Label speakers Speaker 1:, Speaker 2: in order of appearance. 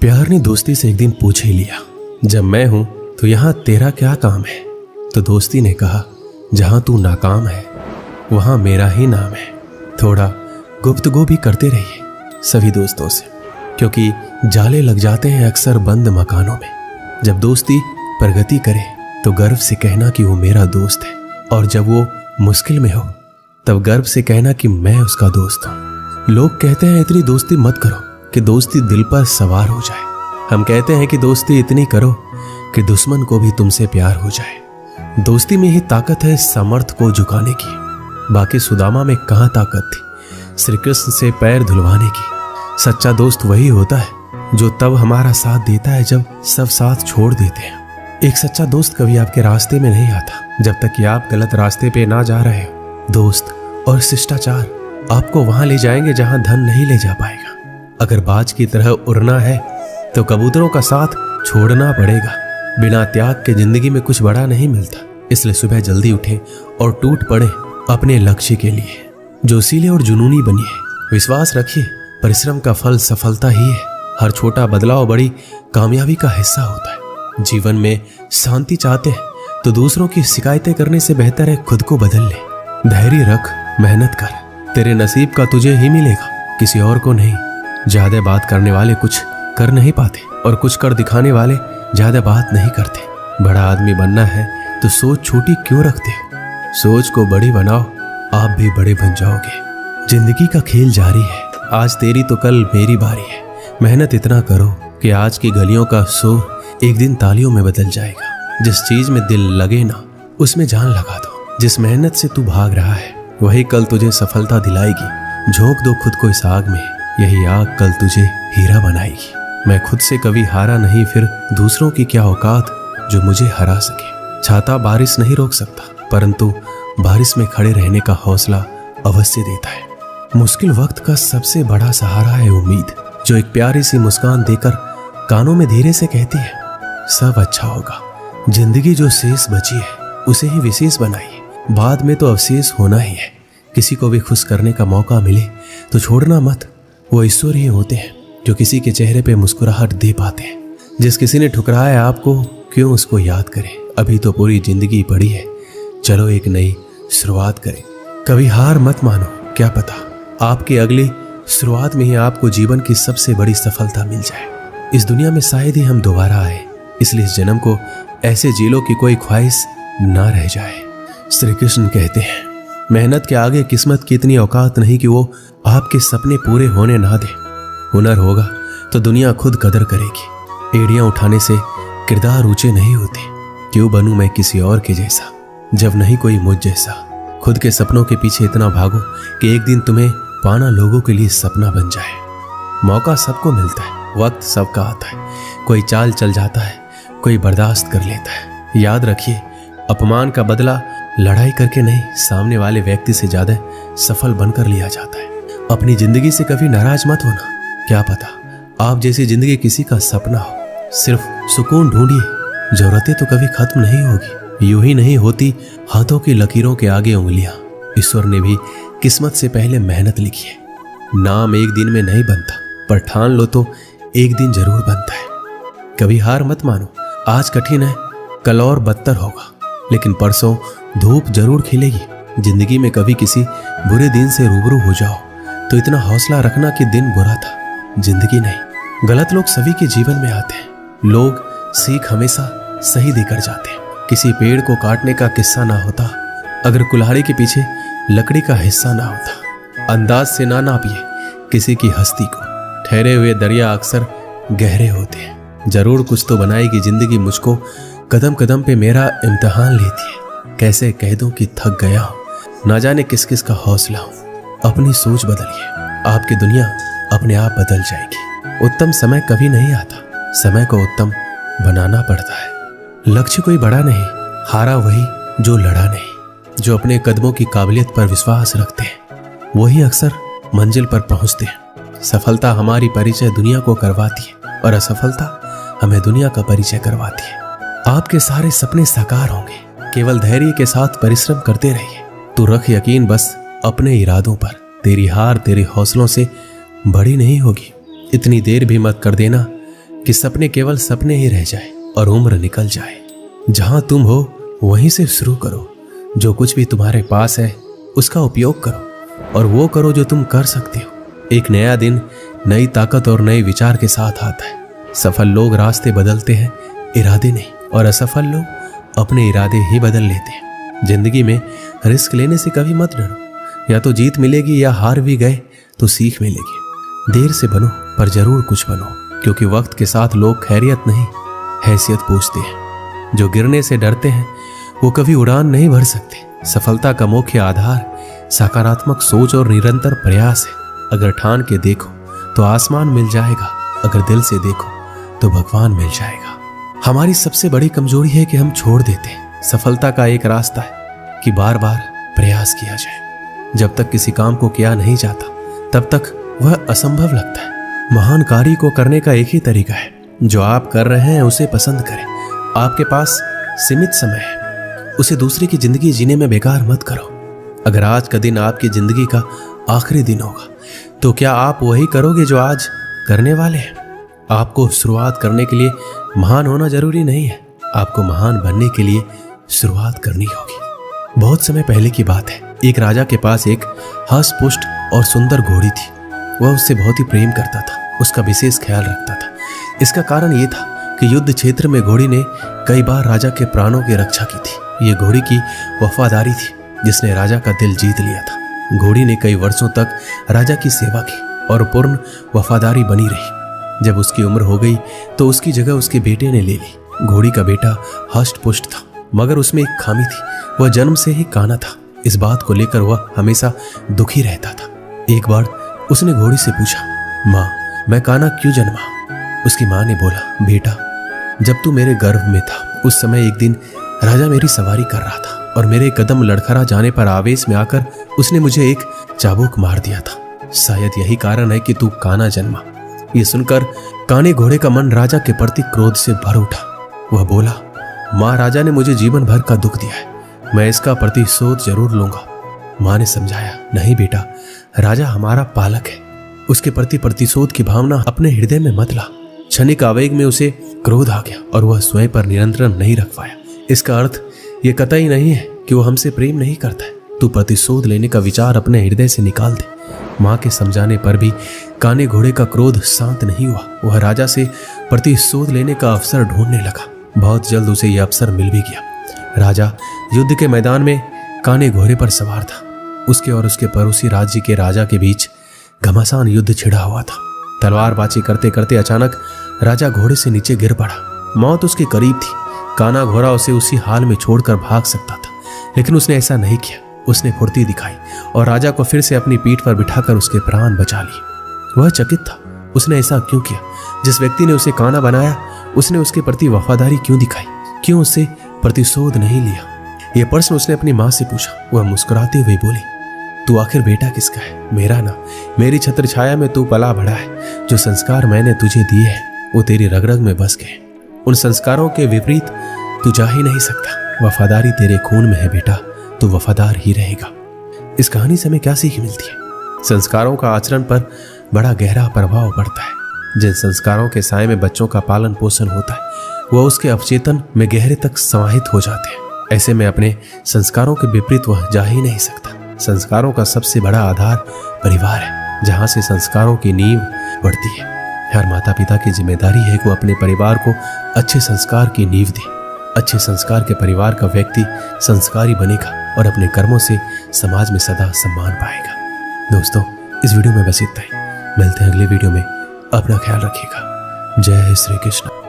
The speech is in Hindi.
Speaker 1: प्यार ने दोस्ती से एक दिन पूछ ही लिया, जब मैं हूं तो यहां तेरा क्या काम है? तो दोस्ती ने कहा, जहां तू नाकाम है वहां मेरा ही नाम है। थोड़ा गुफ्तगू भी करते रहिए सभी दोस्तों से, क्योंकि जाले लग जाते हैं अक्सर बंद मकानों में। जब दोस्ती प्रगति करे तो गर्व से कहना कि वो मेरा दोस्त है, और जब वो मुश्किल में हो तब गर्व से कहना कि मैं उसका दोस्त हूं। लोग कहते हैं इतनी दोस्ती मत करो कि दोस्ती दिल पर सवार हो जाए। हम कहते हैं कि दोस्ती इतनी करो कि दुश्मन को भी तुमसे प्यार हो जाए। दोस्ती में ही ताकत है समर्थ को झुकाने की। बाकी सुदामा में कहां ताकत थी श्री कृष्ण से पैर धुलवाने की। सच्चा दोस्त वही होता है जो तब हमारा साथ देता है जब सब साथ छोड़ देते हैं। एक सच्चा दोस्त कभी आपके रास्ते में नहीं आता जब तक कि आप गलत रास्ते पे ना जा रहे हो। दोस्त और शिष्टाचार आपको वहां ले जाएंगे जहां धन नहीं ले जा पाएगा। अगर बाज की तरह उड़ना है तो कबूतरों का साथ छोड़ना पड़ेगा। बिना त्याग के जिंदगी में कुछ बड़ा नहीं मिलता। इसलिए सुबह जल्दी उठें और टूट पड़े अपने लक्ष्य के लिए। जोशीले और जुनूनी बनिए। विश्वास रखिए, परिश्रम का फल सफलता ही है। हर छोटा बदलाव बड़ी कामयाबी का हिस्सा होता है। जीवन में शांति चाहते हैं तो दूसरों की शिकायतें करने से बेहतर है खुद को बदल ले। धैर्य रख, मेहनत कर, तेरे नसीब का तुझे ही मिलेगा, किसी और को नहीं। ज्यादा बात करने वाले कुछ कर नहीं पाते और कुछ कर दिखाने वाले ज्यादा बात नहीं करते। बड़ा आदमी बनना है तो सोच छोटी क्यों रखते हो? सोच को बड़ी बनाओ, आप भी बड़े बन जाओगे। जिंदगी का खेल जारी है, आज तेरी तो कल मेरी बारी है। मेहनत इतना करो कि आज की गलियों का शोर एक दिन तालियों में बदल जाएगा। जिस चीज में दिल लगे ना उसमें जान लगा दो। जिस मेहनत से तू भाग रहा है वही कल तुझे सफलता दिलाएगी। झोंक दो खुद को इस आग में, यही आग कल तुझे हीरा बनाएगी। मैं खुद से कभी हारा नहीं, फिर दूसरों की क्या औकात जो मुझे हरा सके। छाता बारिश नहीं रोक सकता, परंतु बारिश में खड़े रहने का हौसला अवश्य देता है। मुश्किल वक्त का सबसे बड़ा सहारा है उम्मीद, जो एक प्यारी सी मुस्कान देकर कानों में धीरे से कहती है, सब अच्छा होगा। जिंदगी जो शेष बची है उसे ही विशेष बनाइए, बाद में तो अवशेष होना ही है। किसी को भी खुश करने का मौका मिले तो छोड़ना मत। वो ईश्वर ही होते हैं जो किसी के चेहरे पे मुस्कुराहट दे पाते हैं। जिस किसी ने ठुकराया आपको क्यों उसको याद करें? अभी तो पूरी जिंदगी पड़ी है, चलो एक नई शुरुआत करें। कभी हार मत मानो, क्या पता आपकी अगली शुरुआत में ही आपको जीवन की सबसे बड़ी सफलता मिल जाए। इस दुनिया में शायद ही हम दोबारा आए, इसलिए इस जन्म को ऐसे जी लो कि कोई ख्वाहिश ना रह जाए। श्री कृष्ण कहते हैं, मेहनत के आगे किस्मत की इतनी औकात नहीं कि वो आपके सपने पूरे होने ना दे। हुनर होगा तो दुनिया खुद कदर करेगी। एड़ियां उठाने से किरदार ऊंचे नहीं होते। क्यों बनूं मैं किसी और के जैसा जब नहीं कोई मुझ जैसा। खुद के सपनों के पीछे इतना भागो कि एक दिन तुम्हें पाना लोगों के लिए सपना बन जाए। मौका सबको मिलता है, वक्त सबका आता है। कोई चाल चल जाता है, कोई बर्दाश्त कर लेता है। याद रखिए, अपमान का बदला लड़ाई करके नहीं, सामने वाले व्यक्ति से ज्यादा सफल बनकर लिया जाता है। अपनी जिंदगी से कभी नाराज मत होना, क्या पता आप जैसी जिंदगी किसी का सपना हो। सिर्फ सुकून ढूंढिए, जरूरतें तो कभी खत्म नहीं होगी। यूं ही नहीं होती हाथों की लकीरों के आगे उंगलियां। ईश्वर ने भी किस्मत से पहले मेहनत लिखी है। नाम एक दिन में नहीं बनता, पर ठान लो तो एक दिन जरूर बनता है। कभी हार मत मानो, आज कठिन है कल और बदतर होगा, लेकिन परसों धूप जरूर खिलेगी। जिंदगी में कभी किसी बुरे दिन से रूबरू हो जाओ तो इतना हौसला रखना कि दिन बुरा था, जिंदगी नहीं। गलत लोग सभी के जीवन में आते हैं। लोग सीख हमेशा सही देकर जाते हैं। किसी पेड़ को काटने का किस्सा ना होता अगर कुल्हाड़ी के पीछे लकड़ी का हिस्सा ना होता। अंदाज से ना नापिए किसी की हस्ती को। ठहरे हुए दरिया अक्सर गहरे होते हैं। जरूर कुछ तो बनाएगी जिंदगी मुझको, कदम कदम पे मेरा इम्तिहान लेती है। कैसे कह दूं कि थक गया हूं, ना जाने किस किस का हौसला हूं। अपनी सोच बदलिए, आपकी दुनिया अपने आप बदल जाएगी। उत्तम समय कभी नहीं आता, समय को उत्तम बनाना पड़ता है। लक्ष्य कोई बड़ा नहीं, हारा वही जो लड़ा नहीं। जो अपने कदमों की काबिलियत पर विश्वास रखते हैं वही अक्सर मंजिल पर पहुंचते हैं। सफलता हमारी परिचय दुनिया को करवाती है और असफलता हमें दुनिया का परिचय करवाती है। आपके सारे सपने साकार होंगे, केवल धैर्य के साथ परिश्रम करते रहिए। तू रख यकीन बस अपने इरादों पर। तेरी हार तेरे हौसलों से बड़ी नहीं होगी। इतनी देर भी मत कर देना कि सपने केवल सपने ही रह जाए और उम्र निकल जाए। जहां तुम हो वहीं से शुरू करो। जो कुछ भी तुम्हारे पास है उसका उपयोग करो और वो करो जो तुम कर सकते हो। एक नया दिन नई ताकत और नए विचार के साथ आता है। सफल लोग रास्ते बदलते हैं, इरादे नहीं, और असफल लोग अपने इरादे ही बदल लेते हैं। जिंदगी में रिस्क लेने से कभी मत डरो। या तो जीत मिलेगी या हार भी गए तो सीख मिलेगी। देर से बनो पर जरूर कुछ बनो, क्योंकि वक्त के साथ लोग खैरियत नहीं हैसियत पूछते हैं। जो गिरने से डरते हैं वो कभी उड़ान नहीं भर सकते। सफलता का मुख्य आधार सकारात्मक सोच और निरंतर प्रयास है। अगर ठान के देखो तो आसमान मिल जाएगा, अगर दिल से देखो तो भगवान मिल जाएगा। हमारी सबसे बड़ी कमजोरी है कि हम छोड़ देते हैं। सफलता का एक रास्ता है कि बार बार प्रयास किया जाए। जब तक किसी काम को किया नहीं जाता तब तक वह असंभव लगता है। महान कार्य को करने का एक ही तरीका है, जो आप कर रहे हैं उसे पसंद करें। आपके पास सीमित समय है, उसे दूसरे की जिंदगी जीने में बेकार मत करो। अगर आज का दिन आपकी जिंदगी का आखिरी दिन होगा तो क्या आप वही करोगे जो आज करने वाले हैं? आपको शुरुआत करने के लिए महान होना जरूरी नहीं है, आपको महान बनने के लिए शुरुआत करनी होगी। बहुत समय पहले की बात है, एक राजा के पास एक हष्ट-पुष्ट और सुंदर घोड़ी थी। वह उससे बहुत ही प्रेम करता था, उसका विशेष ख्याल रखता था। इसका कारण यह था कि युद्ध क्षेत्र में घोड़ी ने कई बार राजा के प्राणों की रक्षा की थी। ये घोड़ी की वफादारी थी जिसने राजा का दिल जीत लिया था। घोड़ी ने कई वर्षों तक राजा की सेवा की और पूर्ण वफादारी बनी रही। जब उसकी उम्र हो गई तो उसकी जगह उसके बेटे ने ले ली। घोड़ी का बेटा हष्ट-पुष्ट था, मगर उसमें एक खामी थी, वह जन्म से ही काना था। इस बात को लेकर वह हमेशा दुखी रहता था। एक बार उसने घोड़ी से पूछा, माँ, मैं काना क्यों जन्मा? उसकी माँ ने बोला, बेटा, जब तू मेरे गर्भ में था उस समय एक दिन राजा मेरी सवारी कर रहा था और मेरे कदम लड़खड़ा जाने पर आवेश में आकर उसने मुझे एक चाबुक मार दिया था। शायद यही कारण है कि तू काना जन्मा। ये सुनकर काने घोड़े का मन राजा के प्रति क्रोध से भर उठा। वह बोला, माँ, राजा ने मुझे जीवन भर का दुख दिया है, मैं इसका प्रतिशोध जरूर लूंगा। माँ ने समझाया, नहीं बेटा, राजा हमारा पालक है, उसके प्रति प्रतिशोध की भावना अपने हृदय में मत ला। क्षणिक आवेग में उसे क्रोध आ गया और वह स्वयं पर नियंत्रण नहीं रख पाया। इसका अर्थ ये कतई नहीं है कि वो हमसे प्रेम नहीं करता है। तू प्रतिशोध लेने का विचार अपने हृदय से निकाल दे। माँ के समझाने पर भी काने घोड़े का क्रोध शांत नहीं हुआ। वह राजा से प्रतिशोध लेने का अवसर ढूंढने लगा। बहुत जल्द उसे यह अवसर मिल भी गया। राजा युद्ध के मैदान में काने घोड़े पर सवार था। उसके और उसके पड़ोसी राज्य के राजा के बीच घमासान युद्ध छिड़ा हुआ था। तलवारबाजी करते करते अचानक राजा घोड़े से नीचे गिर पड़ा। मौत उसके करीब थी। काना घोड़ा उसे उसी हाल में छोड़कर भाग सकता था, लेकिन उसने ऐसा नहीं किया। उसने फुर्ती दिखाई और राजा को फिर से अपनी पीठ पर बिठाकर उसके प्राण बचा लिए। वह चकित था, उसने ऐसा क्यों किया? जिस व्यक्ति ने उसे काना बनाया उसने उसके प्रति वफादारी क्यों दिखाई? क्यों उससे प्रतिशोध नहीं लिया? यह प्रश्न उसने अपनी माँ से पूछा। वह मुस्कुराते हुए बोली, तू आखिर बेटा किसका है? मेरा ना। मेरी छत्र छाया में तू पला बढ़ा है। जो संस्कार मैंने तुझे दिए हैं वो तेरी रग रग में बस गए। उन संस्कारों के विपरीत तू जा ही नहीं सकता। वफादारी तेरे खून में है बेटा, तू वफादार ही रहेगा। इस कहानी से हमें क्या सीख मिलती है? संस्कारों का आचरण पर बड़ा गहरा प्रभाव पड़ता है। जिन संस्कारों के साए में बच्चों का पालन पोषण होता है वह उसके अवचेतन में गहरे तक समाहित हो जाते हैं। ऐसे में अपने संस्कारों के विपरीत वह जा ही नहीं सकता। संस्कारों का सबसे बड़ा आधार परिवार है, जहां से संस्कारों की नींव बढ़ती है। हर माता पिता की जिम्मेदारी है कि वो अपने परिवार को अच्छे संस्कार की नींव दे। अच्छे संस्कार के परिवार का व्यक्ति संस्कारी बनेगा और अपने कर्मों से समाज में सदा सम्मान पाएगा। दोस्तों, इस वीडियो में बस इतना ही। मिलते हैं अगले वीडियो में। अपना ख्याल रखिएगा। जय श्री कृष्ण।